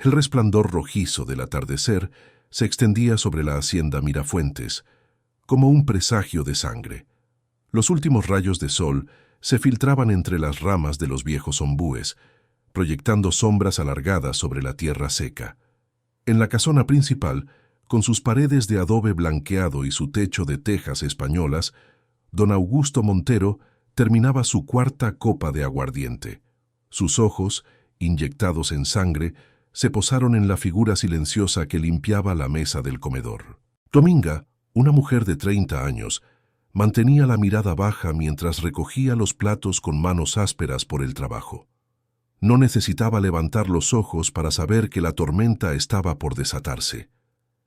El resplandor rojizo del atardecer se extendía sobre la hacienda Mirafuentes, como un presagio de sangre. Los últimos rayos de sol se filtraban entre las ramas de los viejos ombúes, proyectando sombras alargadas sobre la tierra seca. En la casona principal, con sus paredes de adobe blanqueado y su techo de tejas españolas, don Augusto Montero terminaba su cuarta copa de aguardiente. Sus ojos, inyectados en sangre, se posaron en la figura silenciosa que limpiaba la mesa del comedor. Dominga, una mujer de 30 años, mantenía la mirada baja mientras recogía los platos con manos ásperas por el trabajo. No necesitaba levantar los ojos para saber que la tormenta estaba por desatarse.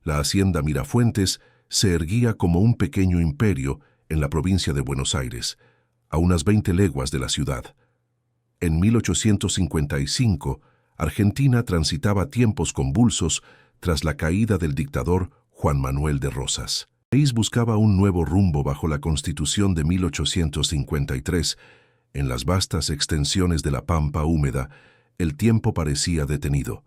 La hacienda Mirafuentes se erguía como un pequeño imperio en la provincia de Buenos Aires, a unas 20 leguas de la ciudad. En 1855, Argentina transitaba tiempos convulsos tras la caída del dictador Juan Manuel de Rosas. El país buscaba un nuevo rumbo bajo la Constitución de 1853. En las vastas extensiones de la pampa húmeda, el tiempo parecía detenido.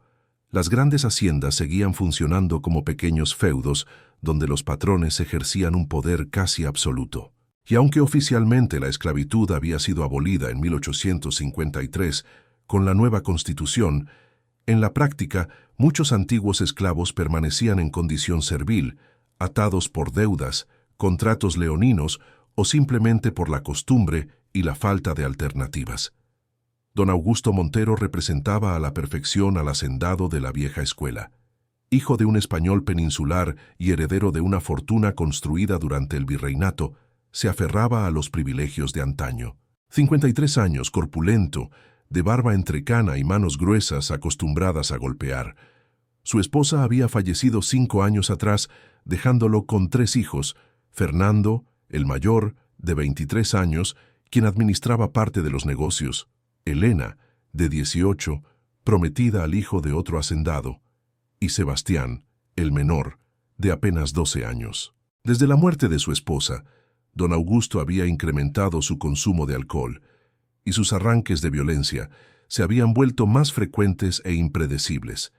Las grandes haciendas seguían funcionando como pequeños feudos donde los patrones ejercían un poder casi absoluto. Y aunque oficialmente la esclavitud había sido abolida en 1853 con la nueva Constitución, en la práctica muchos antiguos esclavos permanecían en condición servil, atados por deudas, contratos leoninos o simplemente por la costumbre y la falta de alternativas. Don Augusto Montero representaba a la perfección al hacendado de la vieja escuela. Hijo de un español peninsular y heredero de una fortuna construida durante el virreinato, se aferraba a los privilegios de antaño. 53 años, corpulento, de barba entrecana y manos gruesas acostumbradas a golpear. Su esposa había fallecido 5 años atrás, dejándolo con 3 hijos, Fernando, el mayor, de 23 años, quien administraba parte de los negocios, Elena, de 18, prometida al hijo de otro hacendado, y Sebastián, el menor, de apenas 12 años. Desde la muerte de su esposa, don Augusto había incrementado su consumo de alcohol, y sus arranques de violencia se habían vuelto más frecuentes e impredecibles.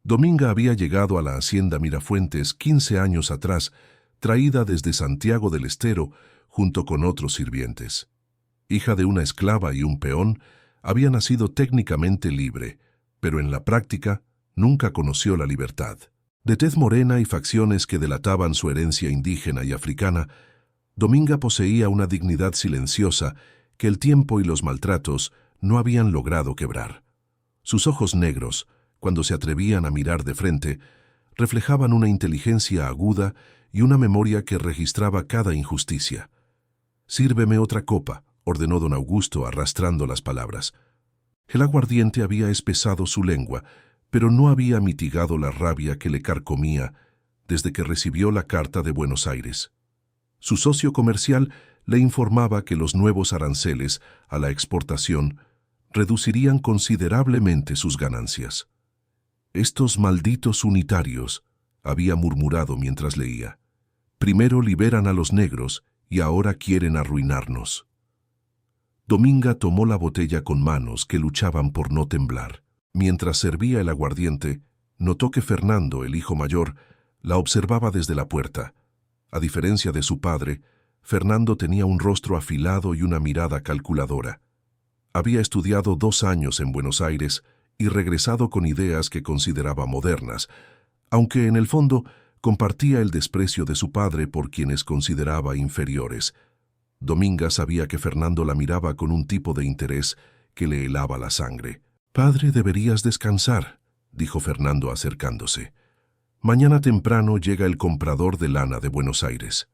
Dominga había llegado a la hacienda Mirafuentes 15 años atrás, traída desde Santiago del Estero junto con otros sirvientes. Hija de una esclava y un peón, había nacido técnicamente libre, pero en la práctica nunca conoció la libertad. De tez morena y facciones que delataban su herencia indígena y africana, Dominga poseía una dignidad silenciosa que el tiempo y los maltratos no habían logrado quebrar. Sus ojos negros, cuando se atrevían a mirar de frente, reflejaban una inteligencia aguda y una memoria que registraba cada injusticia. «Sírveme otra copa», ordenó don Augusto arrastrando las palabras. El aguardiente había espesado su lengua, pero no había mitigado la rabia que le carcomía desde que recibió la carta de Buenos Aires. Su socio comercial le informaba que los nuevos aranceles a la exportación reducirían considerablemente sus ganancias. «Estos malditos unitarios», había murmurado mientras leía. «Primero liberan a los negros y ahora quieren arruinarnos». Dominga tomó la botella con manos que luchaban por no temblar. Mientras servía el aguardiente, notó que Fernando, el hijo mayor, la observaba desde la puerta. A diferencia de su padre, Fernando tenía un rostro afilado y una mirada calculadora. Había estudiado 2 años en Buenos Aires y regresado con ideas que consideraba modernas, aunque en el fondo compartía el desprecio de su padre por quienes consideraba inferiores. Dominga sabía que Fernando la miraba con un tipo de interés que le helaba la sangre. «Padre, deberías descansar», dijo Fernando acercándose. «Mañana temprano llega el comprador de lana de Buenos Aires».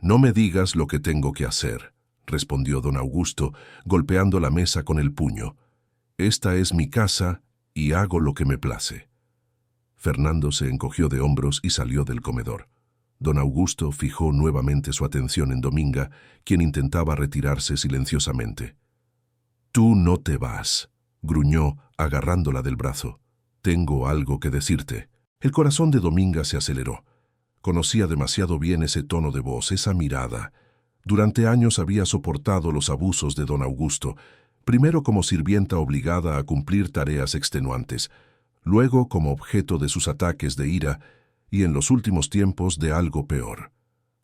«No me digas lo que tengo que hacer», respondió don Augusto, golpeando la mesa con el puño. «Esta es mi casa y hago lo que me place». Fernando se encogió de hombros y salió del comedor. Don Augusto fijó nuevamente su atención en Dominga, quien intentaba retirarse silenciosamente. «Tú no te vas», gruñó, agarrándola del brazo. «Tengo algo que decirte». El corazón de Dominga se aceleró. Conocía demasiado bien ese tono de voz, esa mirada. Durante años había soportado los abusos de don Augusto, primero como sirvienta obligada a cumplir tareas extenuantes, luego como objeto de sus ataques de ira y en los últimos tiempos de algo peor.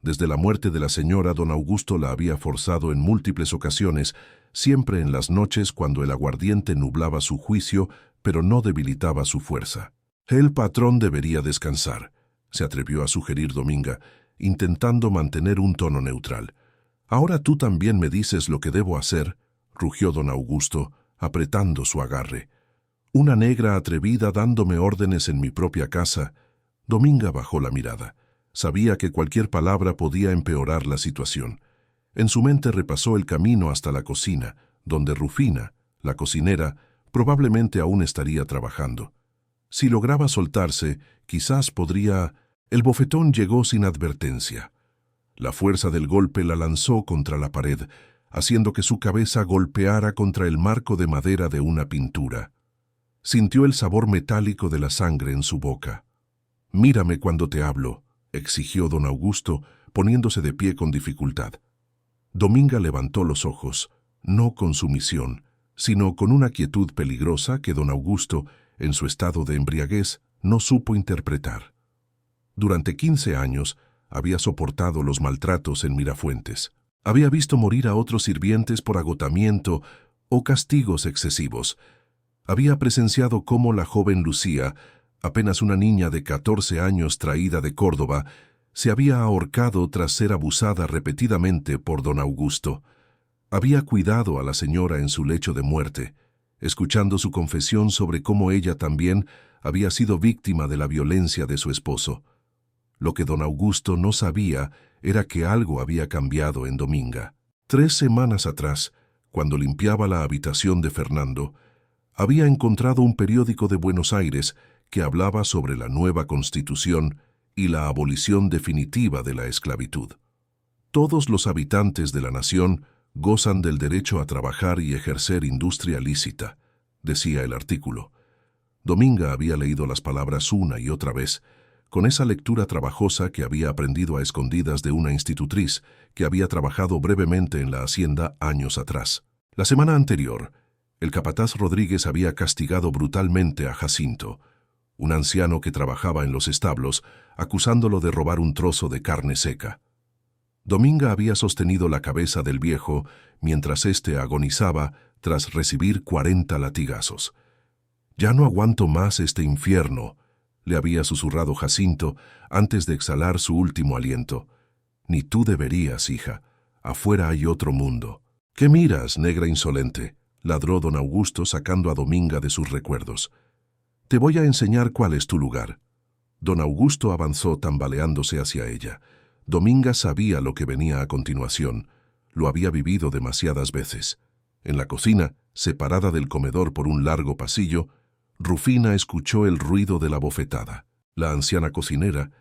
Desde la muerte de la señora, don Augusto la había forzado en múltiples ocasiones, siempre en las noches cuando el aguardiente nublaba su juicio, pero no debilitaba su fuerza. El patrón debería descansar, se atrevió a sugerir Dominga, intentando mantener un tono neutral. Ahora tú también me dices lo que debo hacer, rugió don Augusto, apretando su agarre. Una negra atrevida dándome órdenes en mi propia casa. Dominga bajó la mirada. Sabía que cualquier palabra podía empeorar la situación. En su mente repasó el camino hasta la cocina, donde Rufina, la cocinera, probablemente aún estaría trabajando. Si lograba soltarse, quizás podría... El bofetón llegó sin advertencia. La fuerza del golpe la lanzó contra la pared, haciendo que su cabeza golpeara contra el marco de madera de una pintura. Sintió el sabor metálico de la sangre en su boca. «Mírame cuando te hablo», exigió don Augusto, poniéndose de pie con dificultad. Dominga levantó los ojos, no con sumisión, sino con una quietud peligrosa que don Augusto, en su estado de embriaguez, no supo interpretar. Durante 15 años había soportado los maltratos en Mirafuentes. Había visto morir a otros sirvientes por agotamiento o castigos excesivos. Había presenciado cómo la joven Lucía, apenas una niña de 14 años traída de Córdoba, se había ahorcado tras ser abusada repetidamente por don Augusto. Había cuidado a la señora en su lecho de muerte, escuchando su confesión sobre cómo ella también había sido víctima de la violencia de su esposo. Lo que don Augusto no sabía era que algo había cambiado en Dominga. 3 semanas atrás, cuando limpiaba la habitación de Fernando, había encontrado un periódico de Buenos Aires que hablaba sobre la nueva Constitución y la abolición definitiva de la esclavitud. Todos los habitantes de la nación gozan del derecho a trabajar y ejercer industria lícita, decía el artículo. Dominga había leído las palabras una y otra vez, con esa lectura trabajosa que había aprendido a escondidas de una institutriz que había trabajado brevemente en la hacienda años atrás. La semana anterior, el capataz Rodríguez había castigado brutalmente a Jacinto, un anciano que trabajaba en los establos, acusándolo de robar un trozo de carne seca. Dominga había sostenido la cabeza del viejo mientras éste agonizaba tras recibir 40 latigazos. «Ya no aguanto más este infierno», le había susurrado Jacinto antes de exhalar su último aliento. «Ni tú deberías, hija. Afuera hay otro mundo». «¿Qué miras, negra insolente?», ladró don Augusto sacando a Dominga de sus recuerdos. «Te voy a enseñar cuál es tu lugar». Don Augusto avanzó tambaleándose hacia ella. Dominga sabía lo que venía a continuación. Lo había vivido demasiadas veces. En la cocina, separada del comedor por un largo pasillo, Rufina escuchó el ruido de la bofetada. La anciana cocinera,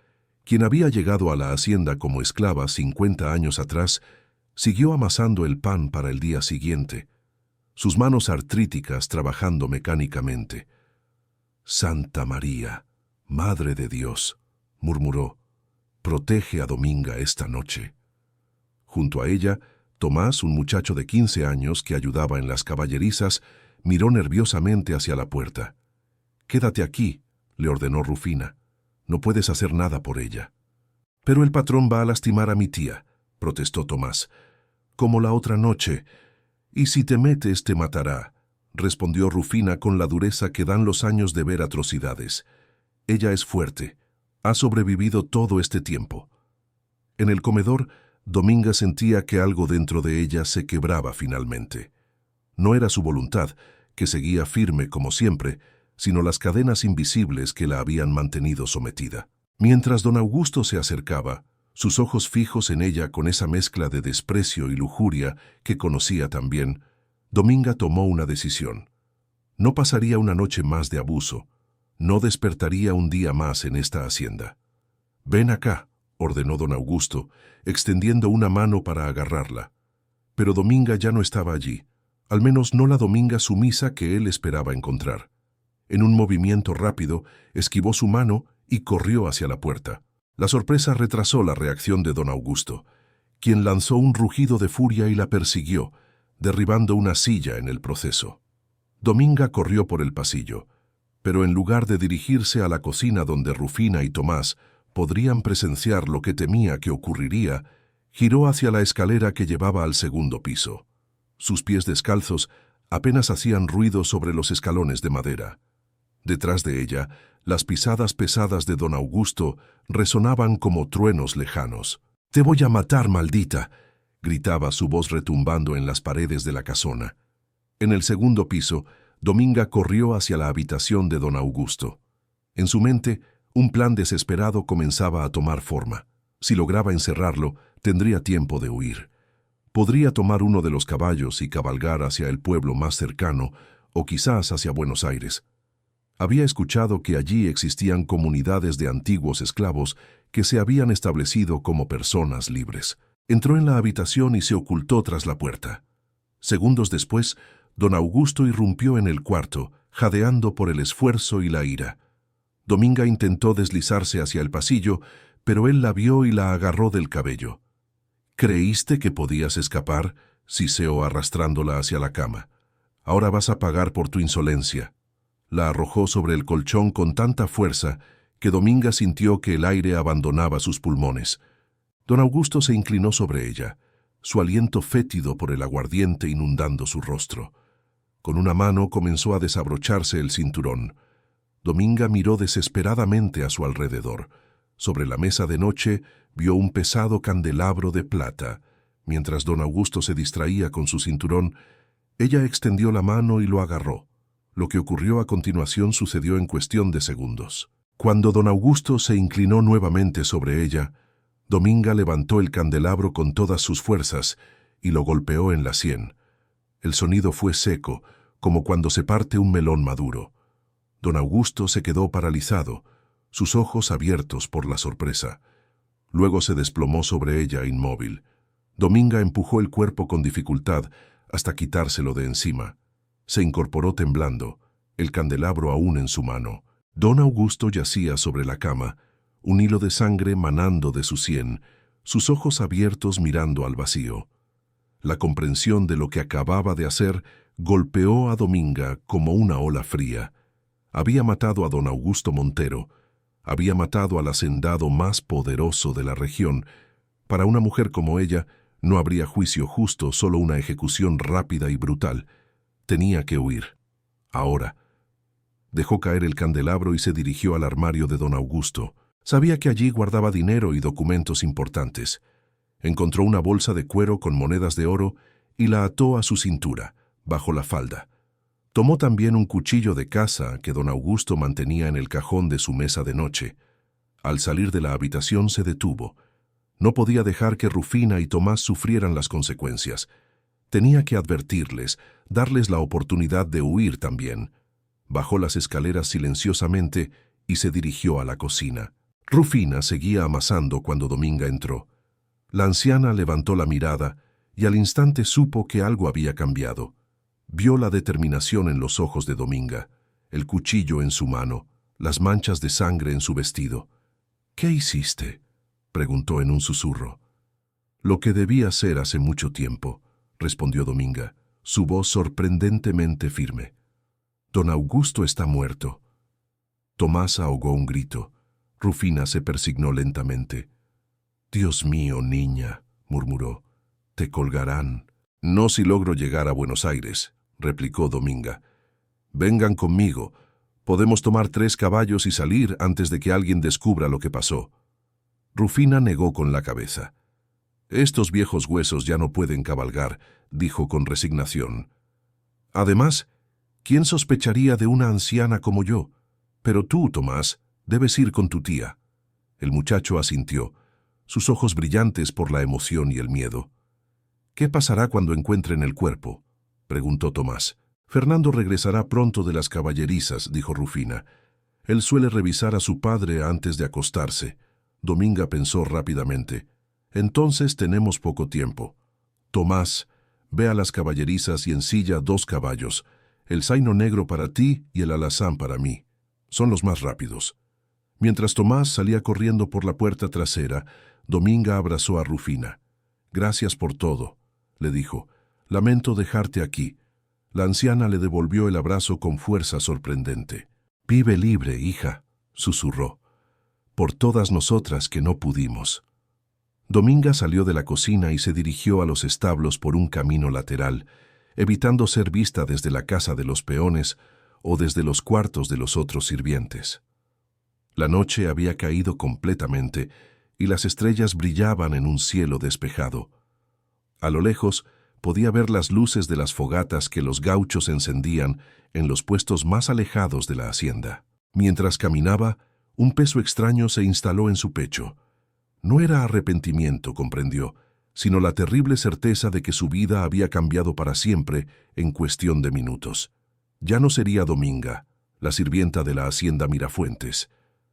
quien había llegado a la hacienda como esclava 50 años atrás, siguió amasando el pan para el día siguiente, sus manos artríticas trabajando mecánicamente. «Santa María, Madre de Dios», murmuró, «protege a Dominga esta noche». Junto a ella, Tomás, un muchacho de 15 años que ayudaba en las caballerizas, miró nerviosamente hacia la puerta. «Quédate aquí», le ordenó Rufina. «No puedes hacer nada por ella». «Pero el patrón va a lastimar a mi tía», protestó Tomás. «Como la otra noche. Y si te metes te matará», respondió Rufina con la dureza que dan los años de ver atrocidades. «Ella es fuerte. Ha sobrevivido todo este tiempo». En el comedor, Dominga sentía que algo dentro de ella se quebraba finalmente. No era su voluntad, que seguía firme como siempre, sino las cadenas invisibles que la habían mantenido sometida. Mientras don Augusto se acercaba, sus ojos fijos en ella con esa mezcla de desprecio y lujuria que conocía tan bien, Dominga tomó una decisión. No pasaría una noche más de abuso, no despertaría un día más en esta hacienda. «Ven acá», ordenó don Augusto, extendiendo una mano para agarrarla. Pero Dominga ya no estaba allí, al menos no la Dominga sumisa que él esperaba encontrar. En un movimiento rápido, esquivó su mano y corrió hacia la puerta. La sorpresa retrasó la reacción de don Augusto, quien lanzó un rugido de furia y la persiguió, derribando una silla en el proceso. Dominga corrió por el pasillo. Pero en lugar de dirigirse a la cocina donde Rufina y Tomás podrían presenciar lo que temía que ocurriría, giró hacia la escalera que llevaba al segundo piso. Sus pies descalzos apenas hacían ruido sobre los escalones de madera. Detrás de ella, las pisadas pesadas de don Augusto resonaban como truenos lejanos. «¡Te voy a matar, maldita!», gritaba su voz retumbando en las paredes de la casona. En el segundo piso, Dominga corrió hacia la habitación de don Augusto. En su mente, un plan desesperado comenzaba a tomar forma. Si lograba encerrarlo, tendría tiempo de huir. Podría tomar uno de los caballos y cabalgar hacia el pueblo más cercano, o quizás hacia Buenos Aires. Había escuchado que allí existían comunidades de antiguos esclavos que se habían establecido como personas libres. Entró en la habitación y se ocultó tras la puerta. Segundos después, don Augusto irrumpió en el cuarto, jadeando por el esfuerzo y la ira. Dominga intentó deslizarse hacia el pasillo, pero él la vio y la agarró del cabello. «¿Creíste que podías escapar?», siseó arrastrándola hacia la cama. «Ahora vas a pagar por tu insolencia». La arrojó sobre el colchón con tanta fuerza que Dominga sintió que el aire abandonaba sus pulmones. Don Augusto se inclinó sobre ella, su aliento fétido por el aguardiente inundando su rostro. Con una mano comenzó a desabrocharse el cinturón. Dominga miró desesperadamente a su alrededor. Sobre la mesa de noche vio un pesado candelabro de plata. Mientras don Augusto se distraía con su cinturón, ella extendió la mano y lo agarró. Lo que ocurrió a continuación sucedió en cuestión de segundos. Cuando don Augusto se inclinó nuevamente sobre ella, Dominga levantó el candelabro con todas sus fuerzas y lo golpeó en la sien. El sonido fue seco, como cuando se parte un melón maduro. Don Augusto se quedó paralizado, sus ojos abiertos por la sorpresa. Luego se desplomó sobre ella inmóvil. Dominga empujó el cuerpo con dificultad hasta quitárselo de encima. Se incorporó temblando, el candelabro aún en su mano. Don Augusto yacía sobre la cama, un hilo de sangre manando de su sien, sus ojos abiertos mirando al vacío. La comprensión de lo que acababa de hacer golpeó a Dominga como una ola fría. Había matado a don Augusto Montero, había matado al hacendado más poderoso de la región. Para una mujer como ella, no habría juicio justo, solo una ejecución rápida y brutal. Tenía que huir. Ahora. Dejó caer el candelabro y se dirigió al armario de don Augusto. Sabía que allí guardaba dinero y documentos importantes. Encontró una bolsa de cuero con monedas de oro y la ató a su cintura, bajo la falda. Tomó también un cuchillo de caza que don Augusto mantenía en el cajón de su mesa de noche. Al salir de la habitación se detuvo. No podía dejar que Rufina y Tomás sufrieran las consecuencias. Tenía que advertirles, darles la oportunidad de huir también. Bajó las escaleras silenciosamente y se dirigió a la cocina. Rufina seguía amasando cuando Dominga entró. La anciana levantó la mirada y al instante supo que algo había cambiado. Vio la determinación en los ojos de Dominga, el cuchillo en su mano, las manchas de sangre en su vestido. «¿Qué hiciste?», preguntó en un susurro. «Lo que debí hacer hace mucho tiempo», respondió Dominga, su voz sorprendentemente firme. «Don Augusto está muerto». Tomás ahogó un grito. Rufina se persignó lentamente. «Dios mío, niña», murmuró, «te colgarán». «No si logro llegar a Buenos Aires», replicó Dominga. «Vengan conmigo. Podemos tomar 3 caballos y salir antes de que alguien descubra lo que pasó». Rufina negó con la cabeza. «Estos viejos huesos ya no pueden cabalgar», dijo con resignación. «Además, ¿quién sospecharía de una anciana como yo? Pero tú, Tomás, debes ir con tu tía». El muchacho asintió, sus ojos brillantes por la emoción y el miedo. «¿Qué pasará cuando encuentren el cuerpo?», preguntó Tomás. «Fernando regresará pronto de las caballerizas», dijo Rufina. «Él suele revisar a su padre antes de acostarse». Dominga pensó rápidamente. «Entonces tenemos poco tiempo. Tomás, ve a las caballerizas y ensilla 2 caballos, el zaino negro para ti y el alazán para mí. Son los más rápidos». Mientras Tomás salía corriendo por la puerta trasera, Dominga abrazó a Rufina. «Gracias por todo», le dijo. «Lamento dejarte aquí». La anciana le devolvió el abrazo con fuerza sorprendente. Vive libre, hija, susurró, por todas nosotras que no pudimos. Dominga salió de la cocina y se dirigió a los establos por un camino lateral, evitando ser vista desde la casa de los peones o desde los cuartos de los otros sirvientes. La noche había caído completamente y las estrellas brillaban en un cielo despejado. A lo lejos podía ver las luces de las fogatas que los gauchos encendían en los puestos más alejados de la hacienda. Mientras caminaba, un peso extraño se instaló en su pecho. No era arrepentimiento, comprendió, sino la terrible certeza de que su vida había cambiado para siempre en cuestión de minutos. Ya no sería Dominga, la sirvienta de la hacienda Mirafuentes.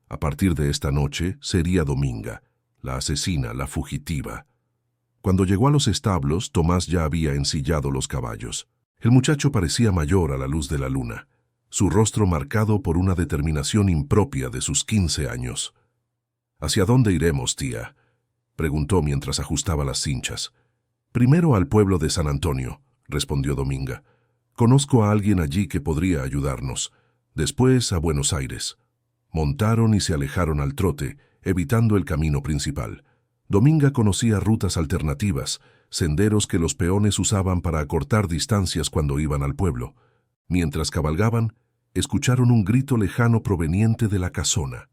A partir de esta noche sería Dominga, la asesina, la fugitiva. Cuando llegó a los establos, Tomás ya había ensillado los caballos. El muchacho parecía mayor a la luz de la luna, su rostro marcado por una determinación impropia de sus 15 años. «¿Hacia dónde iremos, tía?», preguntó mientras ajustaba las cinchas. «Primero al pueblo de San Antonio», respondió Dominga. «Conozco a alguien allí que podría ayudarnos. Después a Buenos Aires». Montaron y se alejaron al trote, evitando el camino principal. Dominga conocía rutas alternativas, senderos que los peones usaban para acortar distancias cuando iban al pueblo. Mientras cabalgaban, escucharon un grito lejano proveniente de la casona.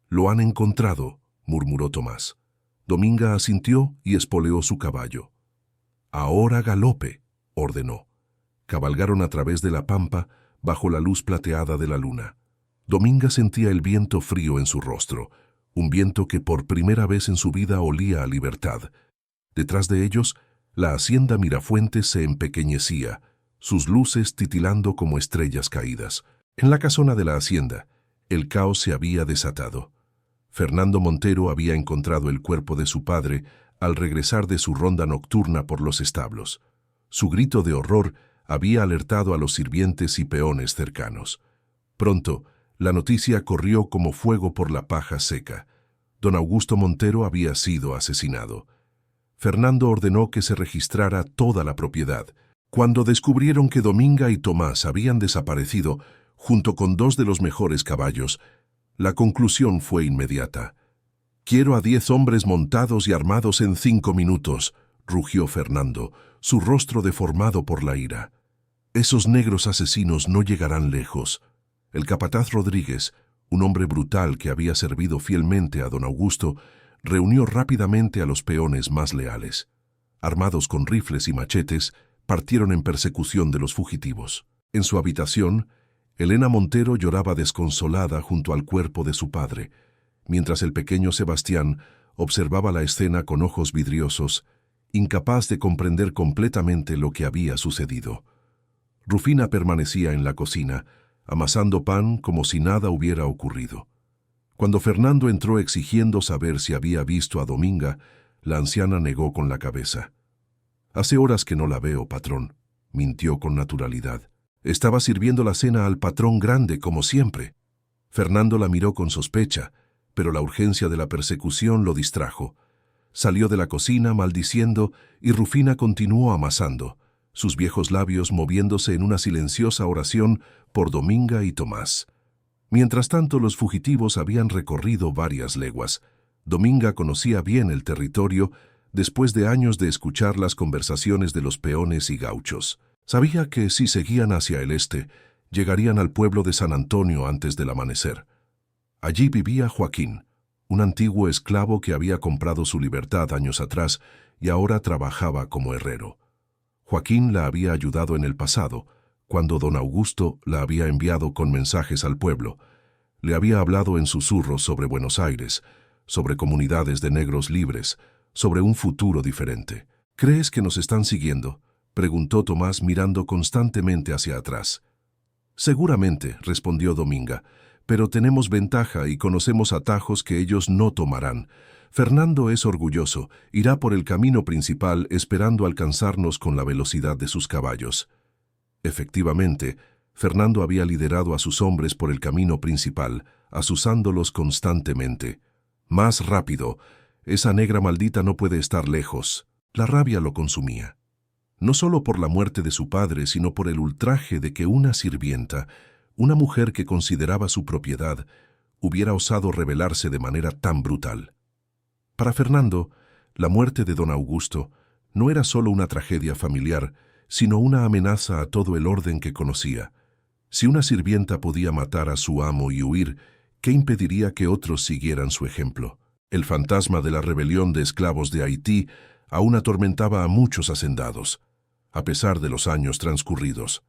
«Lo han encontrado», murmuró Tomás. Dominga asintió y espoleó su caballo. «Ahora galope», ordenó. Cabalgaron a través de la pampa, bajo la luz plateada de la luna. Dominga sentía el viento frío en su rostro, un viento que por primera vez en su vida olía a libertad. Detrás de ellos, la hacienda Mirafuentes se empequeñecía, sus luces titilando como estrellas caídas. En la casona de la hacienda, el caos se había desatado. Fernando Montero había encontrado el cuerpo de su padre al regresar de su ronda nocturna por los establos. Su grito de horror había alertado a los sirvientes y peones cercanos. Pronto, la noticia corrió como fuego por la paja seca. Don Augusto Montero había sido asesinado. Fernando ordenó que se registrara toda la propiedad. Cuando descubrieron que Dominga y Tomás habían desaparecido, junto con 2 de los mejores caballos, la conclusión fue inmediata. «Quiero a 10 hombres montados y armados en 5 minutos», rugió Fernando, su rostro deformado por la ira. «Esos negros asesinos no llegarán lejos». El capataz Rodríguez, un hombre brutal que había servido fielmente a don Augusto, reunió rápidamente a los peones más leales. Armados con rifles y machetes, partieron en persecución de los fugitivos. En su habitación, Elena Montero lloraba desconsolada junto al cuerpo de su padre, mientras el pequeño Sebastián observaba la escena con ojos vidriosos, incapaz de comprender completamente lo que había sucedido. Rufina permanecía en la cocina, amasando pan como si nada hubiera ocurrido. Cuando Fernando entró exigiendo saber si había visto a Dominga, la anciana negó con la cabeza. «Hace horas que no la veo, patrón», mintió con naturalidad. «Estaba sirviendo la cena al patrón grande, como siempre». Fernando la miró con sospecha, pero la urgencia de la persecución lo distrajo. Salió de la cocina maldiciendo y Rufina continuó amasando, sus viejos labios moviéndose en una silenciosa oración por Dominga y Tomás. Mientras tanto, los fugitivos habían recorrido varias leguas. Dominga conocía bien el territorio después de años de escuchar las conversaciones de los peones y gauchos. Sabía que si seguían hacia el este, llegarían al pueblo de San Antonio antes del amanecer. Allí vivía Joaquín, un antiguo esclavo que había comprado su libertad años atrás y ahora trabajaba como herrero. Joaquín la había ayudado en el pasado, cuando don Augusto la había enviado con mensajes al pueblo. Le había hablado en susurros sobre Buenos Aires, sobre comunidades de negros libres, sobre un futuro diferente. «¿Crees que nos están siguiendo?», preguntó Tomás mirando constantemente hacia atrás. «Seguramente», respondió Dominga, «pero tenemos ventaja y conocemos atajos que ellos no tomarán. Fernando es orgulloso, irá por el camino principal esperando alcanzarnos con la velocidad de sus caballos». Efectivamente, Fernando había liderado a sus hombres por el camino principal, azuzándolos constantemente. «Más rápido, esa negra maldita no puede estar lejos». La rabia lo consumía. No solo por la muerte de su padre, sino por el ultraje de que una sirvienta, una mujer que consideraba su propiedad hubiera osado rebelarse de manera tan brutal. Para Fernando, la muerte de don Augusto no era solo una tragedia familiar, sino una amenaza a todo el orden que conocía. Si una sirvienta podía matar a su amo y huir, ¿qué impediría que otros siguieran su ejemplo? El fantasma de la rebelión de esclavos de Haití aún atormentaba a muchos hacendados, a pesar de los años transcurridos.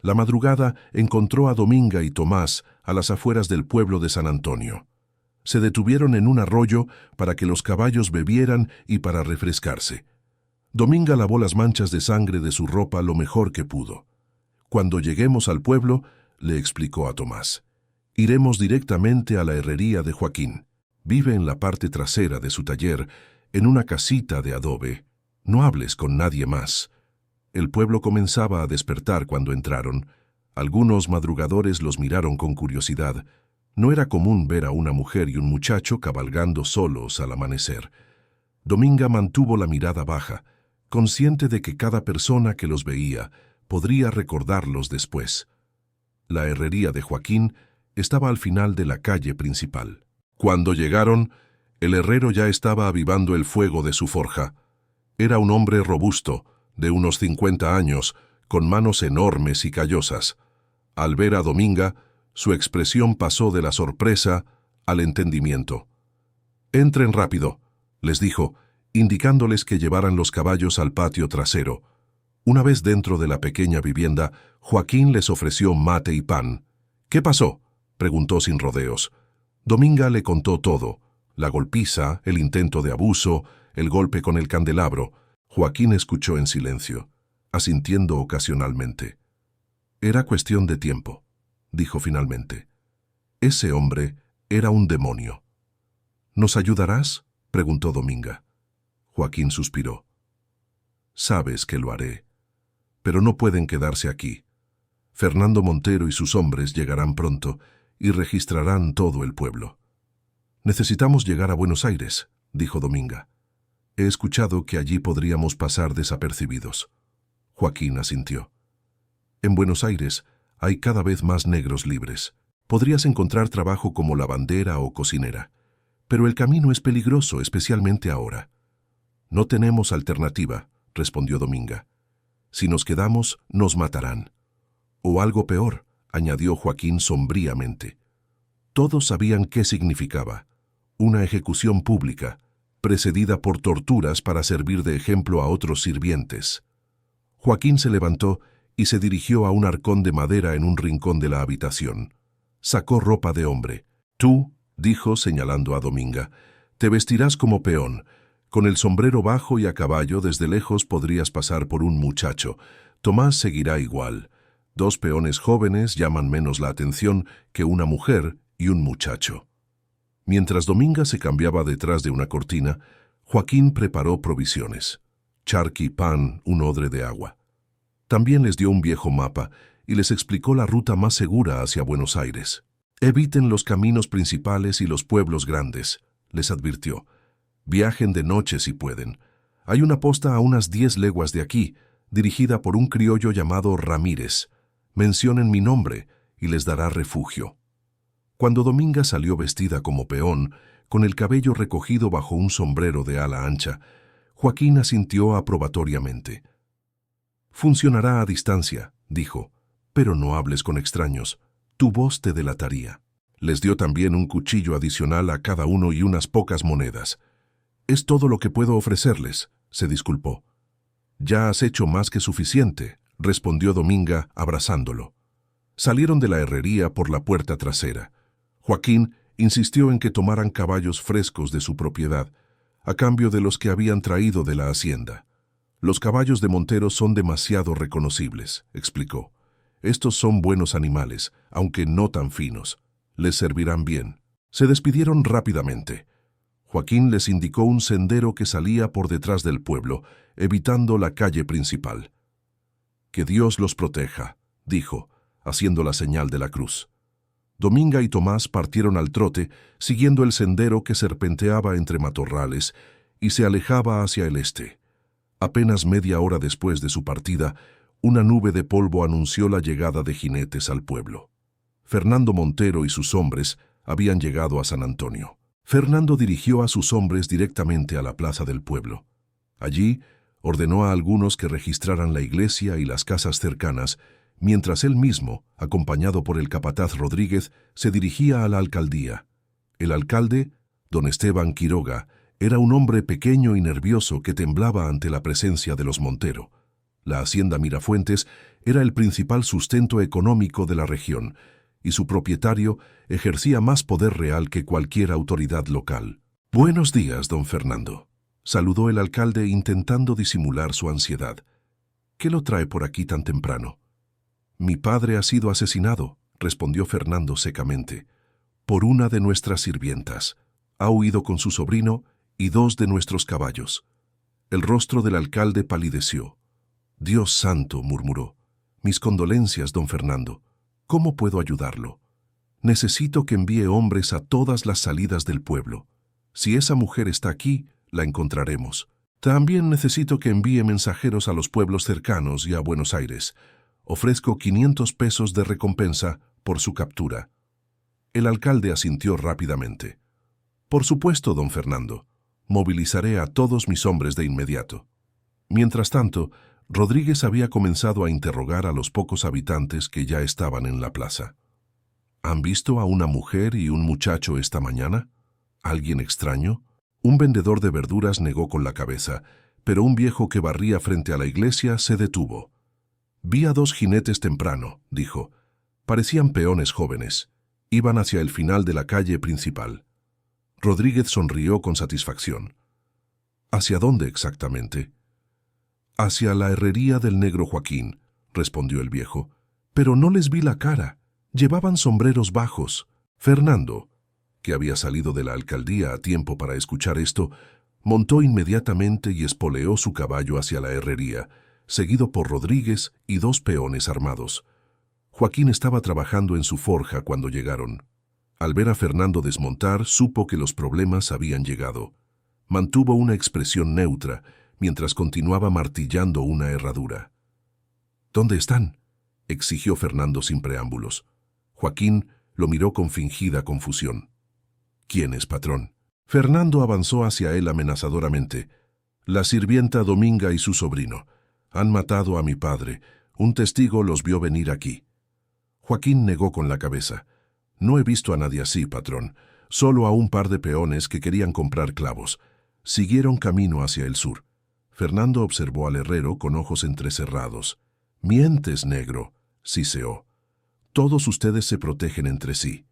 La madrugada encontró a Dominga y Tomás a las afueras del pueblo de San Antonio. Se detuvieron en un arroyo para que los caballos bebieran y para refrescarse. Dominga lavó las manchas de sangre de su ropa lo mejor que pudo. Cuando lleguemos al pueblo, le explicó a Tomás, iremos directamente a la herrería de Joaquín. Vive en la parte trasera de su taller, en una casita de adobe. No hables con nadie más. El pueblo comenzaba a despertar cuando entraron. Algunos madrugadores los miraron con curiosidad. No era común ver a una mujer y un muchacho cabalgando solos al amanecer. Dominga mantuvo la mirada baja, consciente de que cada persona que los veía podría recordarlos después. La herrería de Joaquín estaba al final de la calle principal. Cuando llegaron, el herrero ya estaba avivando el fuego de su forja. Era un hombre robusto, de unos 50 años, con manos enormes y callosas. Al ver a Dominga, su expresión pasó de la sorpresa al entendimiento. «Entren rápido», les dijo, indicándoles que llevaran los caballos al patio trasero. Una vez dentro de la pequeña vivienda, Joaquín les ofreció mate y pan. «¿Qué pasó?», preguntó sin rodeos. Dominga le contó todo: la golpiza, el intento de abuso, el golpe con el candelabro. Joaquín escuchó en silencio, asintiendo ocasionalmente. «Era cuestión de tiempo», dijo finalmente. «Ese hombre era un demonio». «¿Nos ayudarás?», preguntó Dominga. Joaquín suspiró. «Sabes que lo haré. Pero no pueden quedarse aquí. Fernando Montero y sus hombres llegarán pronto y registrarán todo el pueblo». «Necesitamos llegar a Buenos Aires», dijo Dominga. «He escuchado que allí podríamos pasar desapercibidos». Joaquín asintió. «En Buenos Aires hay cada vez más negros libres. Podrías encontrar trabajo como lavandera o cocinera. Pero el camino es peligroso, especialmente ahora». «No tenemos alternativa», respondió Dominga. «Si nos quedamos, nos matarán». «O algo peor», añadió Joaquín sombríamente. Todos sabían qué significaba: una ejecución pública, precedida por torturas para servir de ejemplo a otros sirvientes. Joaquín se levantó y se dirigió a un arcón de madera en un rincón de la habitación. Sacó ropa de hombre. «Tú», dijo señalando a Dominga, «te vestirás como peón. Con el sombrero bajo y a caballo desde lejos podrías pasar por un muchacho. Tomás seguirá igual. 2 peones jóvenes llaman menos la atención que una mujer y un muchacho». Mientras Dominga se cambiaba detrás de una cortina, Joaquín preparó provisiones: charqui, pan, un odre de agua. También les dio un viejo mapa y les explicó la ruta más segura hacia Buenos Aires. «Eviten los caminos principales y los pueblos grandes», les advirtió. «Viajen de noche si pueden. Hay una posta a unas 10 leguas de aquí, dirigida por un criollo llamado Ramírez. Mencionen mi nombre y les dará refugio». Cuando Dominga salió vestida como peón, con el cabello recogido bajo un sombrero de ala ancha, Joaquín asintió aprobatoriamente. «Funcionará a distancia», dijo, «pero no hables con extraños. Tu voz te delataría». Les dio también un cuchillo adicional a cada uno y unas pocas monedas. «Es todo lo que puedo ofrecerles», se disculpó. «Ya has hecho más que suficiente», respondió Dominga abrazándolo. Salieron de la herrería por la puerta trasera. Joaquín insistió en que tomaran caballos frescos de su propiedad, a cambio de los que habían traído de la hacienda. «Los caballos de Montero son demasiado reconocibles», explicó. «Estos son buenos animales, aunque no tan finos. Les servirán bien». Se despidieron rápidamente. Joaquín les indicó un sendero que salía por detrás del pueblo, evitando la calle principal. «Que Dios los proteja», dijo, haciendo la señal de la cruz. Dominga y Tomás partieron al trote, siguiendo el sendero que serpenteaba entre matorrales y se alejaba hacia el este. Apenas media hora después de su partida, una nube de polvo anunció la llegada de jinetes al pueblo. Fernando Montero y sus hombres habían llegado a San Antonio. Fernando dirigió a sus hombres directamente a la plaza del pueblo. Allí, ordenó a algunos que registraran la iglesia y las casas cercanas, mientras él mismo, acompañado por el capataz Rodríguez, se dirigía a la alcaldía. El alcalde, don Esteban Quiroga, era un hombre pequeño y nervioso que temblaba ante la presencia de los Montero. La hacienda Mirafuentes era el principal sustento económico de la región, y su propietario ejercía más poder real que cualquier autoridad local. «Buenos días, don Fernando», saludó el alcalde intentando disimular su ansiedad. «¿Qué lo trae por aquí tan temprano?» «Mi padre ha sido asesinado», respondió Fernando secamente, «por una de nuestras sirvientas. Ha huido con su sobrino y 2 de nuestros caballos». El rostro del alcalde palideció. «Dios santo», murmuró. «Mis condolencias, don Fernando. ¿Cómo puedo ayudarlo? Necesito que envíe hombres a todas las salidas del pueblo. Si esa mujer está aquí, la encontraremos. También necesito que envíe mensajeros a los pueblos cercanos y a Buenos Aires. Ofrezco 500 pesos de recompensa por su captura». El alcalde asintió rápidamente. «Por supuesto, don Fernando. Movilizaré a todos mis hombres de inmediato». Mientras tanto, Rodríguez había comenzado a interrogar a los pocos habitantes que ya estaban en la plaza. «¿Han visto a una mujer y un muchacho esta mañana? ¿Alguien extraño?» Un vendedor de verduras negó con la cabeza, pero un viejo que barría frente a la iglesia se detuvo. «Vi a 2 jinetes temprano», dijo. «Parecían peones jóvenes. Iban hacia el final de la calle principal». Rodríguez sonrió con satisfacción. «¿Hacia dónde exactamente?» «Hacia la herrería del negro Joaquín», respondió el viejo. «Pero no les vi la cara. Llevaban sombreros bajos». Fernando, que había salido de la alcaldía a tiempo para escuchar esto, montó inmediatamente y espoleó su caballo hacia la herrería, seguido por Rodríguez y 2 peones armados. Joaquín estaba trabajando en su forja cuando llegaron. Al ver a Fernando desmontar, supo que los problemas habían llegado. Mantuvo una expresión neutra, mientras continuaba martillando una herradura. «¿Dónde están?», exigió Fernando sin preámbulos. Joaquín lo miró con fingida confusión. «¿Quién es, patrón?». Fernando avanzó hacia él amenazadoramente. «La sirvienta Dominga y su sobrino. Han matado a mi padre. Un testigo los vio venir aquí». Joaquín negó con la cabeza. «No he visto a nadie así, patrón. Solo a un par de peones que querían comprar clavos. Siguieron camino hacia el sur». Fernando observó al herrero con ojos entrecerrados. «Mientes, negro», siseó. «Todos ustedes se protegen entre sí».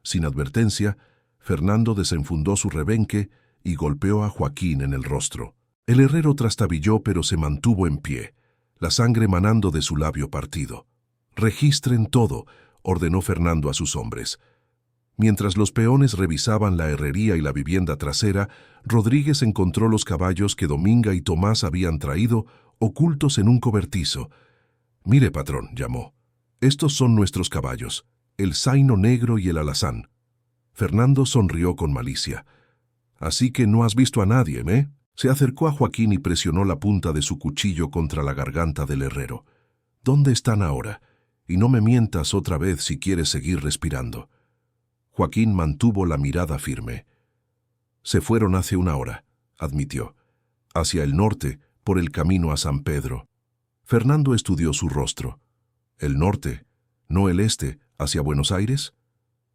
Sin advertencia, Fernando desenfundó su rebenque y golpeó a Joaquín en el rostro. El herrero trastabilló, pero se mantuvo en pie, la sangre manando de su labio partido. «Registren todo», ordenó Fernando a sus hombres. Mientras los peones revisaban la herrería y la vivienda trasera, Rodríguez encontró los caballos que Dominga y Tomás habían traído, ocultos en un cobertizo. «Mire, patrón», llamó. «Estos son nuestros caballos, el zaino negro y el alazán». Fernando sonrió con malicia. «Así que no has visto a nadie, ¿eh?». Se acercó a Joaquín y presionó la punta de su cuchillo contra la garganta del herrero. «¿Dónde están ahora? Y no me mientas otra vez si quieres seguir respirando». Joaquín mantuvo la mirada firme. «Se fueron hace 1 hora», admitió. «Hacia el norte, por el camino a San Pedro». Fernando estudió su rostro. «¿El norte? ¿No el este, hacia Buenos Aires?»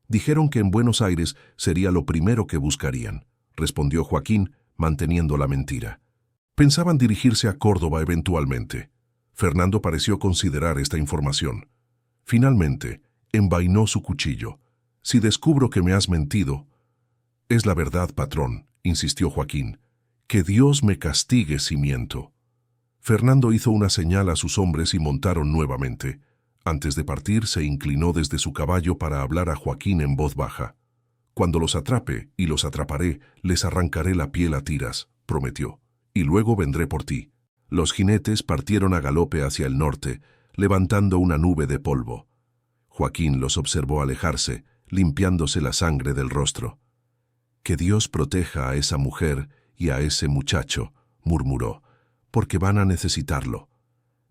«Dijeron que en Buenos Aires sería lo primero que buscarían», respondió Joaquín, manteniendo la mentira. «Pensaban dirigirse a Córdoba eventualmente». Fernando pareció considerar esta información. Finalmente, envainó su cuchillo. «Si descubro que me has mentido». «Es la verdad, patrón», insistió Joaquín. «Que Dios me castigue si miento». Fernando hizo una señal a sus hombres y montaron nuevamente. Antes de partir, se inclinó desde su caballo para hablar a Joaquín en voz baja. «Cuando los atrape, y los atraparé, les arrancaré la piel a tiras», prometió. «Y luego vendré por ti». Los jinetes partieron a galope hacia el norte, levantando una nube de polvo. Joaquín los observó alejarse, limpiándose la sangre del rostro. «Que Dios proteja a esa mujer y a ese muchacho», murmuró, «porque van a necesitarlo».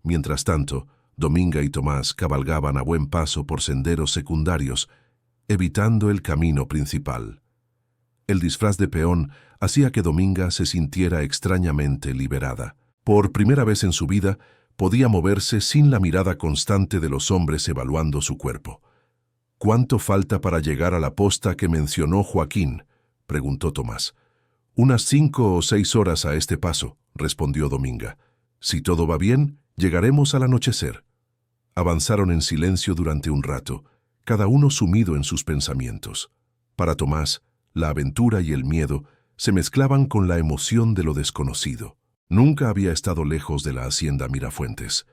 Mientras tanto, Dominga y Tomás cabalgaban a buen paso por senderos secundarios, evitando el camino principal. El disfraz de peón hacía que Dominga se sintiera extrañamente liberada. Por primera vez en su vida, podía moverse sin la mirada constante de los hombres evaluando su cuerpo. «¿Cuánto falta para llegar a la posta que mencionó Joaquín?», preguntó Tomás. «Unas 5 o 6 horas a este paso», respondió Dominga. «Si todo va bien, llegaremos al anochecer». Avanzaron en silencio durante un rato, cada uno sumido en sus pensamientos. Para Tomás, la aventura y el miedo se mezclaban con la emoción de lo desconocido. Nunca había estado lejos de la hacienda Mirafuentes.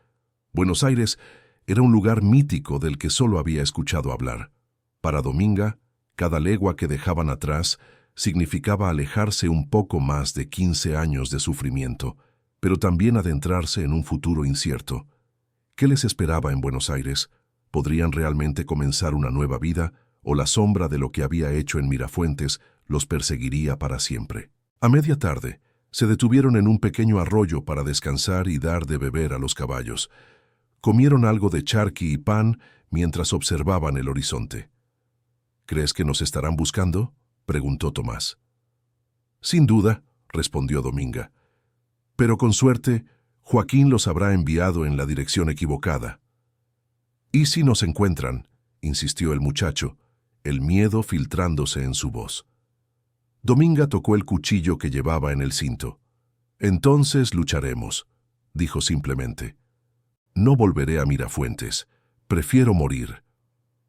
Buenos Aires era un lugar mítico del que solo había escuchado hablar. Para Dominga, cada legua que dejaban atrás significaba alejarse un poco más de 15 años de sufrimiento, pero también adentrarse en un futuro incierto. ¿Qué les esperaba en Buenos Aires? ¿Podrían realmente comenzar una nueva vida, o la sombra de lo que había hecho en Mirafuentes los perseguiría para siempre? A media tarde, se detuvieron en un pequeño arroyo para descansar y dar de beber a los caballos. Comieron algo de charqui y pan mientras observaban el horizonte. «¿Crees que nos estarán buscando?», preguntó Tomás. «Sin duda», respondió Dominga. «Pero con suerte, Joaquín los habrá enviado en la dirección equivocada». «¿Y si nos encuentran?», insistió el muchacho, el miedo filtrándose en su voz. Dominga tocó el cuchillo que llevaba en el cinto. «Entonces lucharemos», dijo simplemente. «No volveré a Mirafuentes. Prefiero morir».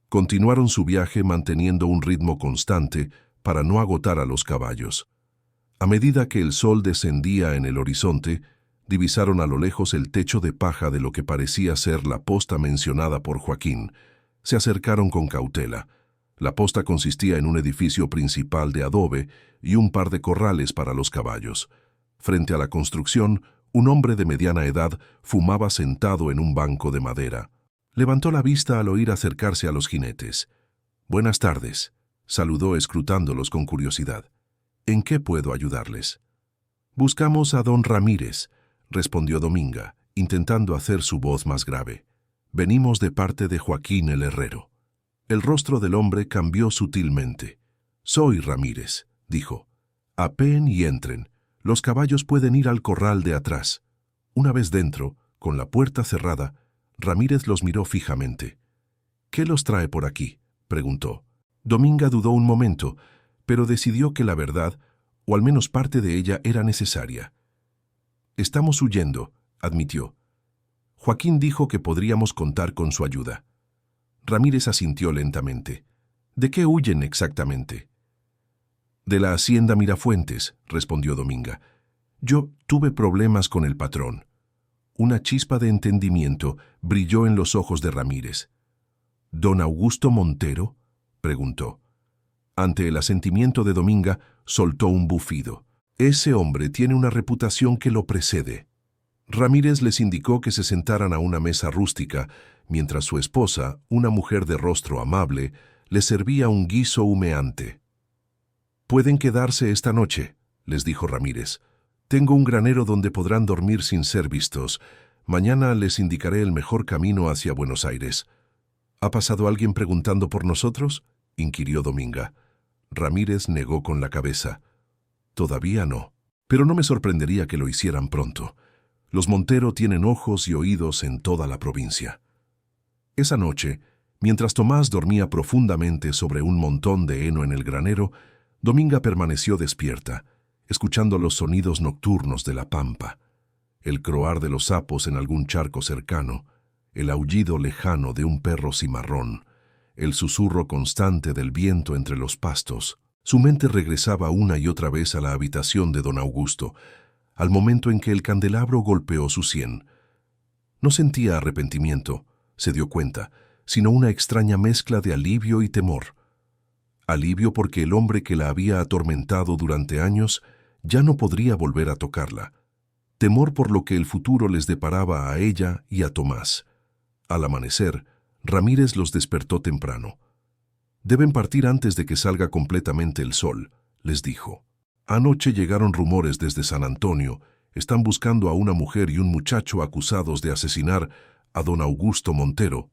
Continuaron su viaje manteniendo un ritmo constante para no agotar a los caballos. A medida que el sol descendía en el horizonte, divisaron a lo lejos el techo de paja de lo que parecía ser la posta mencionada por Joaquín. Se acercaron con cautela. La posta consistía en un edificio principal de adobe y un par de corrales para los caballos. Frente a la construcción, un hombre de mediana edad fumaba sentado en un banco de madera. Levantó la vista al oír acercarse a los jinetes. «Buenas tardes», saludó escrutándolos con curiosidad. «¿En qué puedo ayudarles?» «Buscamos a don Ramírez», respondió Dominga, intentando hacer su voz más grave. «Venimos de parte de Joaquín el herrero». El rostro del hombre cambió sutilmente. «Soy Ramírez», dijo. «Apeen y entren. Los caballos pueden ir al corral de atrás». Una vez dentro, con la puerta cerrada, Ramírez los miró fijamente. «¿Qué los trae por aquí?», preguntó. Dominga dudó un momento, pero decidió que la verdad, o al menos parte de ella, era necesaria. «Estamos huyendo», admitió. Joaquín dijo que podríamos contar con su ayuda. Ramírez asintió lentamente. «¿De qué huyen exactamente?». «De la hacienda Mirafuentes», respondió Dominga. «Yo tuve problemas con el patrón». Una chispa de entendimiento brilló en los ojos de Ramírez. «¿Don Augusto Montero?», preguntó. Ante el asentimiento de Dominga, soltó un bufido. «Ese hombre tiene una reputación que lo precede». Ramírez les indicó que se sentaran a una mesa rústica, mientras su esposa, una mujer de rostro amable, les servía un guiso humeante. «Pueden quedarse esta noche», les dijo Ramírez. «Tengo un granero donde podrán dormir sin ser vistos. Mañana les indicaré el mejor camino hacia Buenos Aires». «¿Ha pasado alguien preguntando por nosotros?», inquirió Dominga. Ramírez negó con la cabeza. «Todavía no, pero no me sorprendería que lo hicieran pronto. Los Montero tienen ojos y oídos en toda la provincia». Esa noche, mientras Tomás dormía profundamente sobre un montón de heno en el granero, Dominga permaneció despierta, escuchando los sonidos nocturnos de la pampa, el croar de los sapos en algún charco cercano, el aullido lejano de un perro cimarrón, el susurro constante del viento entre los pastos. Su mente regresaba una y otra vez a la habitación de don Augusto, al momento en que el candelabro golpeó su sien. No sentía arrepentimiento, se dio cuenta, sino una extraña mezcla de alivio y temor. Alivio porque el hombre que la había atormentado durante años ya no podría volver a tocarla. Temor por lo que el futuro les deparaba a ella y a Tomás. Al amanecer, Ramírez los despertó temprano. «Deben partir antes de que salga completamente el sol», les dijo. «Anoche llegaron rumores desde San Antonio. Están buscando a una mujer y un muchacho acusados de asesinar a don Augusto Montero.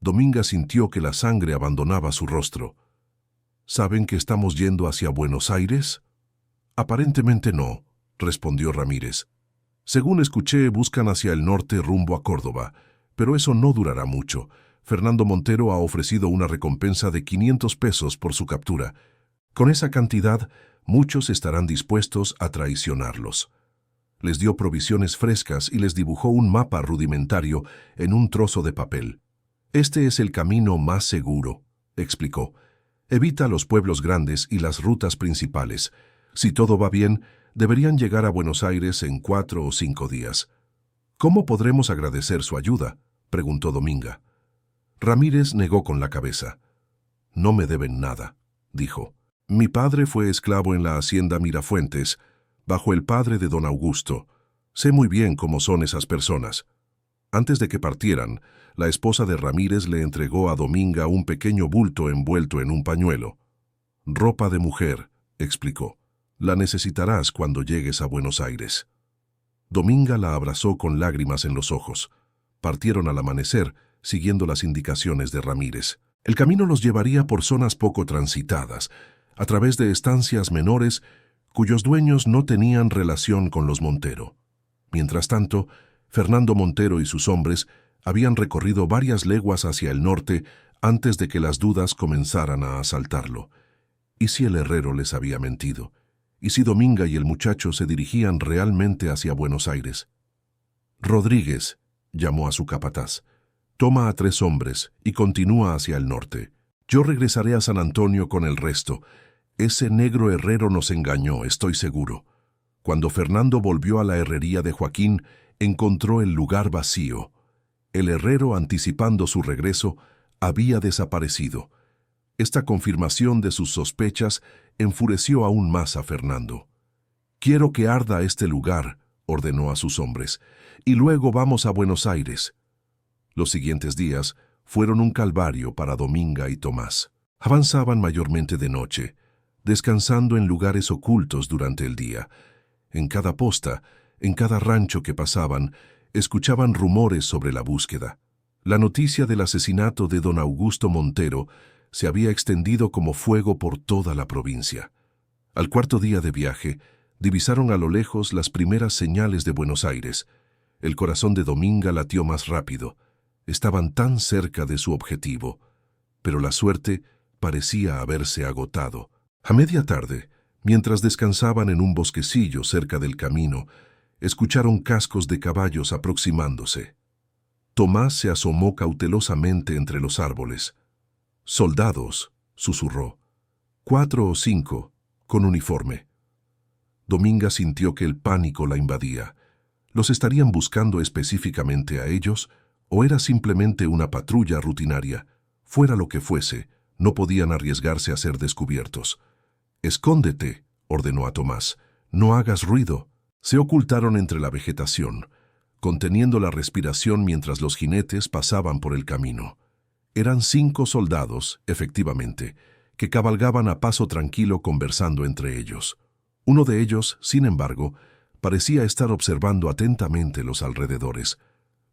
Dominga sintió que la sangre abandonaba su rostro. ¿Saben que estamos yendo hacia Buenos Aires? Aparentemente no, respondió Ramírez. Según escuché, buscan hacia el norte rumbo a Córdoba, pero eso no durará mucho. Fernando Montero ha ofrecido una recompensa de 500 pesos por su captura. Con esa cantidad, muchos estarán dispuestos a traicionarlos. Les dio provisiones frescas y les dibujó un mapa rudimentario en un trozo de papel. Este es el camino más seguro, explicó. Evita los pueblos grandes y las rutas principales. Si todo va bien, deberían llegar a Buenos Aires en 4 o 5 días. ¿Cómo podremos agradecer su ayuda?, preguntó Dominga. Ramírez negó con la cabeza. No me deben nada, dijo. Mi padre fue esclavo en la hacienda Mirafuentes, bajo el padre de don Augusto. Sé muy bien cómo son esas personas. Antes de que partieran, la esposa de Ramírez le entregó a Dominga un pequeño bulto envuelto en un pañuelo. Ropa de mujer, explicó. La necesitarás cuando llegues a Buenos Aires. Dominga la abrazó con lágrimas en los ojos. Partieron al amanecer, siguiendo las indicaciones de Ramírez. El camino los llevaría por zonas poco transitadas, a través de estancias menores cuyos dueños no tenían relación con los Montero. Mientras tanto, Fernando Montero y sus hombres habían recorrido varias leguas hacia el norte antes de que las dudas comenzaran a asaltarlo. ¿Y si el herrero les había mentido? ¿Y si Dominga y el muchacho se dirigían realmente hacia Buenos Aires? Rodríguez, llamó a su capataz, toma a 3 hombres y continúa hacia el norte. Yo regresaré a San Antonio con el resto. Ese negro herrero nos engañó, estoy seguro. Cuando Fernando volvió a la herrería de Joaquín, encontró el lugar vacío. El herrero, anticipando su regreso, había desaparecido. Esta confirmación de sus sospechas enfureció aún más a Fernando. «Quiero que arda este lugar», ordenó a sus hombres, «y luego vamos a Buenos Aires». Los siguientes días fueron un calvario para Dominga y Tomás. Avanzaban mayormente de noche, descansando en lugares ocultos durante el día. En cada posta, en cada rancho que pasaban, escuchaban rumores sobre la búsqueda. La noticia del asesinato de don Augusto Montero se había extendido como fuego por toda la provincia. Al 4.º día de viaje, divisaron a lo lejos las primeras señales de Buenos Aires. El corazón de Dominga latió más rápido. Estaban tan cerca de su objetivo, pero la suerte parecía haberse agotado. A media tarde, mientras descansaban en un bosquecillo cerca del camino, escucharon cascos de caballos aproximándose. Tomás se asomó cautelosamente entre los árboles. «Soldados», susurró. 4 o 5, con uniforme. Dominga sintió que el pánico la invadía. ¿Los estarían buscando específicamente a ellos o era simplemente una patrulla rutinaria? Fuera lo que fuese, no podían arriesgarse a ser descubiertos. «Escóndete», ordenó a Tomás. «No hagas ruido». Se ocultaron entre la vegetación, conteniendo la respiración mientras los jinetes pasaban por el camino. Eran 5 soldados, efectivamente, que cabalgaban a paso tranquilo conversando entre ellos. Uno de ellos, sin embargo, parecía estar observando atentamente los alrededores.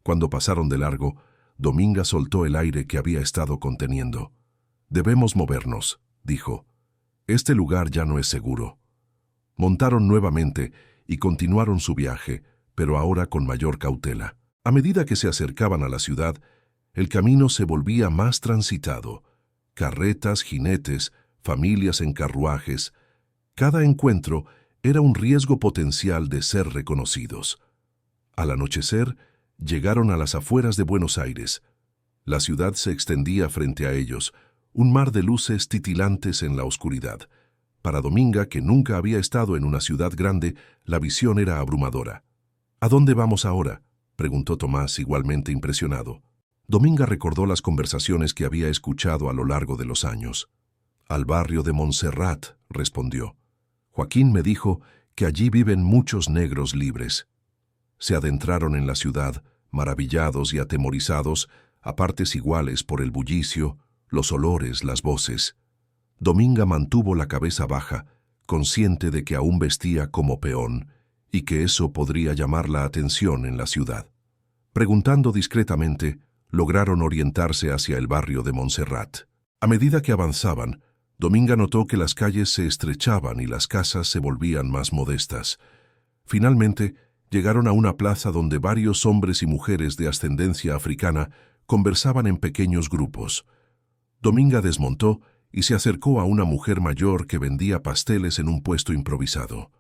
Cuando pasaron de largo, Dominga soltó el aire que había estado conteniendo. «Debemos movernos», dijo. «Este lugar ya no es seguro». Montaron nuevamente y continuaron su viaje, pero ahora con mayor cautela. A medida que se acercaban a la ciudad, el camino se volvía más transitado. Carretas, jinetes, familias en carruajes. Cada encuentro era un riesgo potencial de ser reconocidos. Al anochecer, llegaron a las afueras de Buenos Aires. La ciudad se extendía frente a ellos, un mar de luces titilantes en la oscuridad. Para Dominga, que nunca había estado en una ciudad grande, la visión era abrumadora. «¿A dónde vamos ahora?», preguntó Tomás, igualmente impresionado. Dominga recordó las conversaciones que había escuchado a lo largo de los años. «Al barrio de Montserrat», respondió. «Joaquín me dijo que allí viven muchos negros libres». Se adentraron en la ciudad, maravillados y atemorizados, a partes iguales por el bullicio, los olores, las voces. Dominga mantuvo la cabeza baja, consciente de que aún vestía como peón y que eso podría llamar la atención en la ciudad. Preguntando discretamente, lograron orientarse hacia el barrio de Montserrat. A medida que avanzaban, Dominga notó que las calles se estrechaban y las casas se volvían más modestas. Finalmente, llegaron a una plaza donde varios hombres y mujeres de ascendencia africana conversaban en pequeños grupos. Dominga desmontó y se acercó a una mujer mayor que vendía pasteles en un puesto improvisado.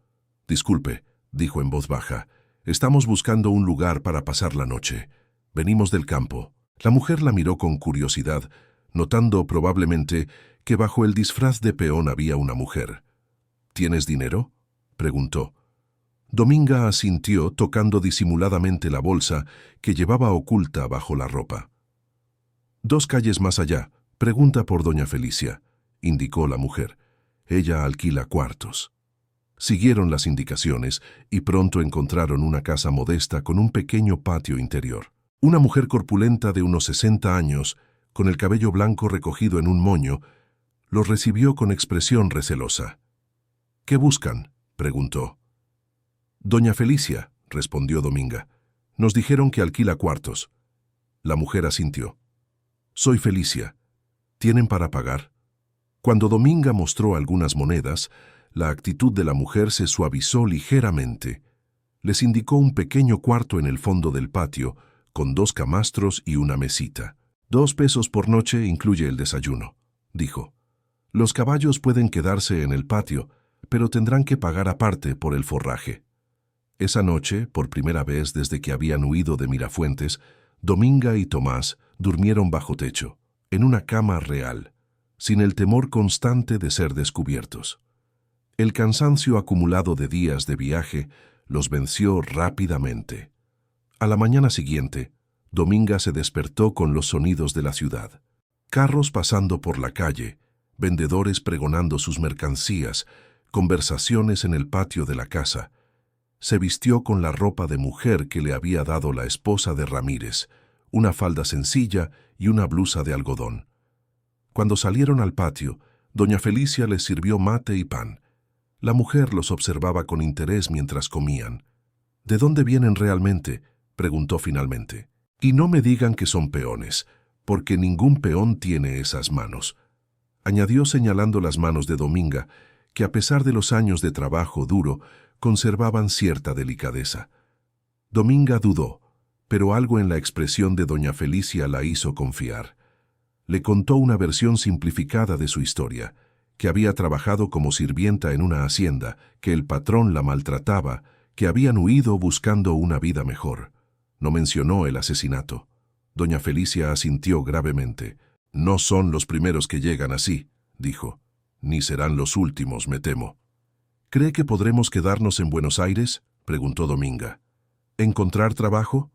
«Disculpe», dijo en voz baja, «estamos buscando un lugar para pasar la noche. Venimos del campo». La mujer la miró con curiosidad, notando probablemente que bajo el disfraz de peón había una mujer. «¿Tienes dinero?», preguntó. Dominga asintió tocando disimuladamente la bolsa que llevaba oculta bajo la ropa. «2 calles más allá, pregunta por doña Felicia», indicó la mujer. «Ella alquila cuartos». Siguieron las indicaciones y pronto encontraron una casa modesta con un pequeño patio interior. Una mujer corpulenta de unos 60 años, con el cabello blanco recogido en un moño, los recibió con expresión recelosa. «¿Qué buscan?», preguntó. «Doña Felicia», respondió Dominga. «Nos dijeron que alquila cuartos». La mujer asintió. «Soy Felicia. ¿Tienen para pagar?». Cuando Dominga mostró algunas monedas, la actitud de la mujer se suavizó ligeramente. Les indicó un pequeño cuarto en el fondo del patio, con 2 camastros y una mesita. «2 pesos por noche incluye el desayuno», dijo. «Los caballos pueden quedarse en el patio, pero tendrán que pagar aparte por el forraje». Esa noche, por primera vez desde que habían huido de Mirafuentes, Dominga y Tomás durmieron bajo techo, en una cama real, sin el temor constante de ser descubiertos. El cansancio acumulado de días de viaje los venció rápidamente. A la mañana siguiente, Dominga se despertó con los sonidos de la ciudad. Carros pasando por la calle, vendedores pregonando sus mercancías, conversaciones en el patio de la casa. Se vistió con la ropa de mujer que le había dado la esposa de Ramírez, una falda sencilla y una blusa de algodón. Cuando salieron al patio, doña Felicia les sirvió mate y pan. La mujer los observaba con interés mientras comían. «¿De dónde vienen realmente?», preguntó finalmente. «Y no me digan que son peones, porque ningún peón tiene esas manos», añadió señalando las manos de Dominga, que a pesar de los años de trabajo duro, conservaban cierta delicadeza. Dominga dudó, pero algo en la expresión de doña Felicia la hizo confiar. Le contó una versión simplificada de su historia, que había trabajado como sirvienta en una hacienda, que el patrón la maltrataba, que habían huido buscando una vida mejor. No mencionó el asesinato. Doña Felicia asintió gravemente. «No son los primeros que llegan así», dijo. «Ni serán los últimos, me temo». «¿Cree que podremos quedarnos en Buenos Aires?», preguntó Dominga. «¿Encontrar trabajo?».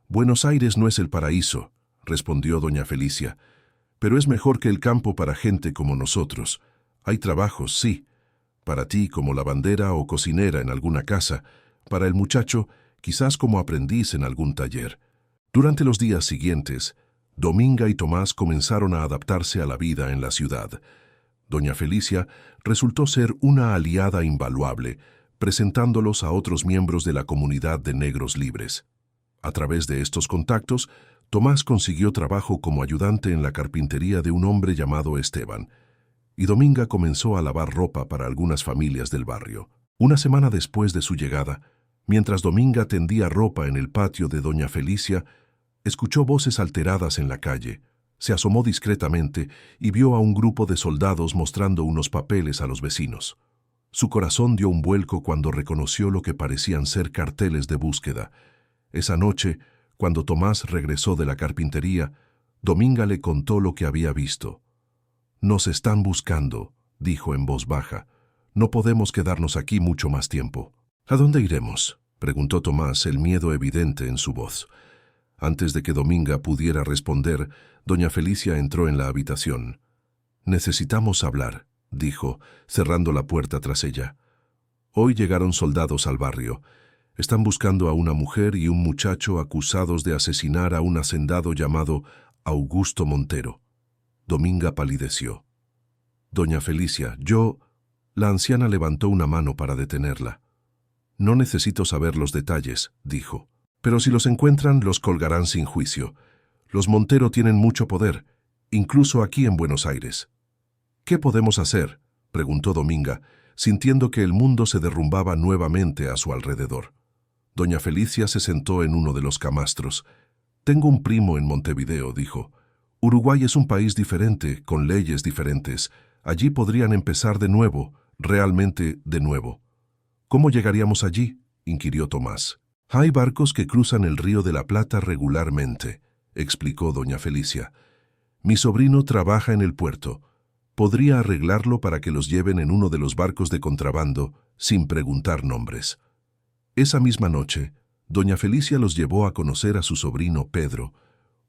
«Buenos Aires no es el paraíso», respondió doña Felicia, «pero es mejor que el campo para gente como nosotros. Hay trabajos, sí, para ti como lavandera o cocinera en alguna casa, para el muchacho quizás como aprendiz en algún taller». Durante los días siguientes, Dominga y Tomás comenzaron a adaptarse a la vida en la ciudad. Doña Felicia resultó ser una aliada invaluable, presentándolos a otros miembros de la comunidad de negros libres. A través de estos contactos, Tomás consiguió trabajo como ayudante en la carpintería de un hombre llamado Esteban, y Dominga comenzó a lavar ropa para algunas familias del barrio. Una semana después de su llegada, mientras Dominga tendía ropa en el patio de doña Felicia, escuchó voces alteradas en la calle. Se asomó discretamente y vio a un grupo de soldados mostrando unos papeles a los vecinos. Su corazón dio un vuelco cuando reconoció lo que parecían ser carteles de búsqueda. Esa noche, cuando Tomás regresó de la carpintería, Dominga le contó lo que había visto. «Nos están buscando», dijo en voz baja. «No podemos quedarnos aquí mucho más tiempo». «¿A dónde iremos?», preguntó Tomás, el miedo evidente en su voz. Antes de que Dominga pudiera responder, doña Felicia entró en la habitación. «Necesitamos hablar», dijo, cerrando la puerta tras ella. «Hoy llegaron soldados al barrio. Están buscando a una mujer y un muchacho acusados de asesinar a un hacendado llamado Augusto Montero». Dominga palideció. «Doña Felicia, yo...» La anciana levantó una mano para detenerla. «No necesito saber los detalles», dijo. Pero si los encuentran, los colgarán sin juicio. Los Montero tienen mucho poder, incluso aquí en Buenos Aires. ¿Qué podemos hacer?, preguntó Dominga, sintiendo que el mundo se derrumbaba nuevamente a su alrededor. Doña Felicia se sentó en uno de los camastros. «Tengo un primo en Montevideo», dijo. «Uruguay es un país diferente, con leyes diferentes. Allí podrían empezar de nuevo, realmente de nuevo». «¿Cómo llegaríamos allí?», inquirió Tomás. «Hay barcos que cruzan el Río de la Plata regularmente», explicó doña Felicia. «Mi sobrino trabaja en el puerto. Podría arreglarlo para que los lleven en uno de los barcos de contrabando, sin preguntar nombres». Esa misma noche, doña Felicia los llevó a conocer a su sobrino Pedro,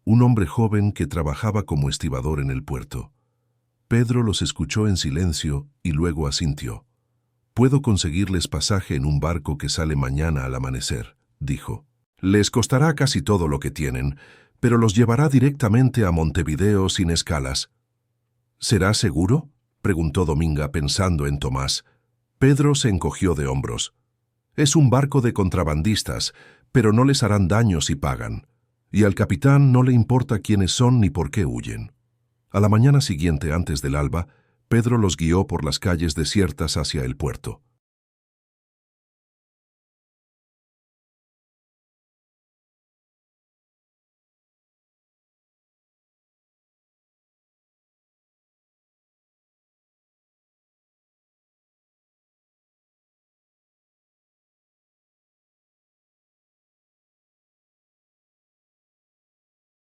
un hombre joven que trabajaba como estibador en el puerto. Pedro los escuchó en silencio y luego asintió. «Puedo conseguirles pasaje en un barco que sale mañana al amanecer», dijo. «Les costará casi todo lo que tienen, pero los llevará directamente a Montevideo sin escalas». «¿Será seguro?», preguntó Dominga pensando en Tomás. Pedro se encogió de hombros. «Es un barco de contrabandistas, pero no les harán daño si pagan. Y al capitán no le importa quiénes son ni por qué huyen». A la mañana siguiente, antes del alba, Pedro los guió por las calles desiertas hacia el puerto.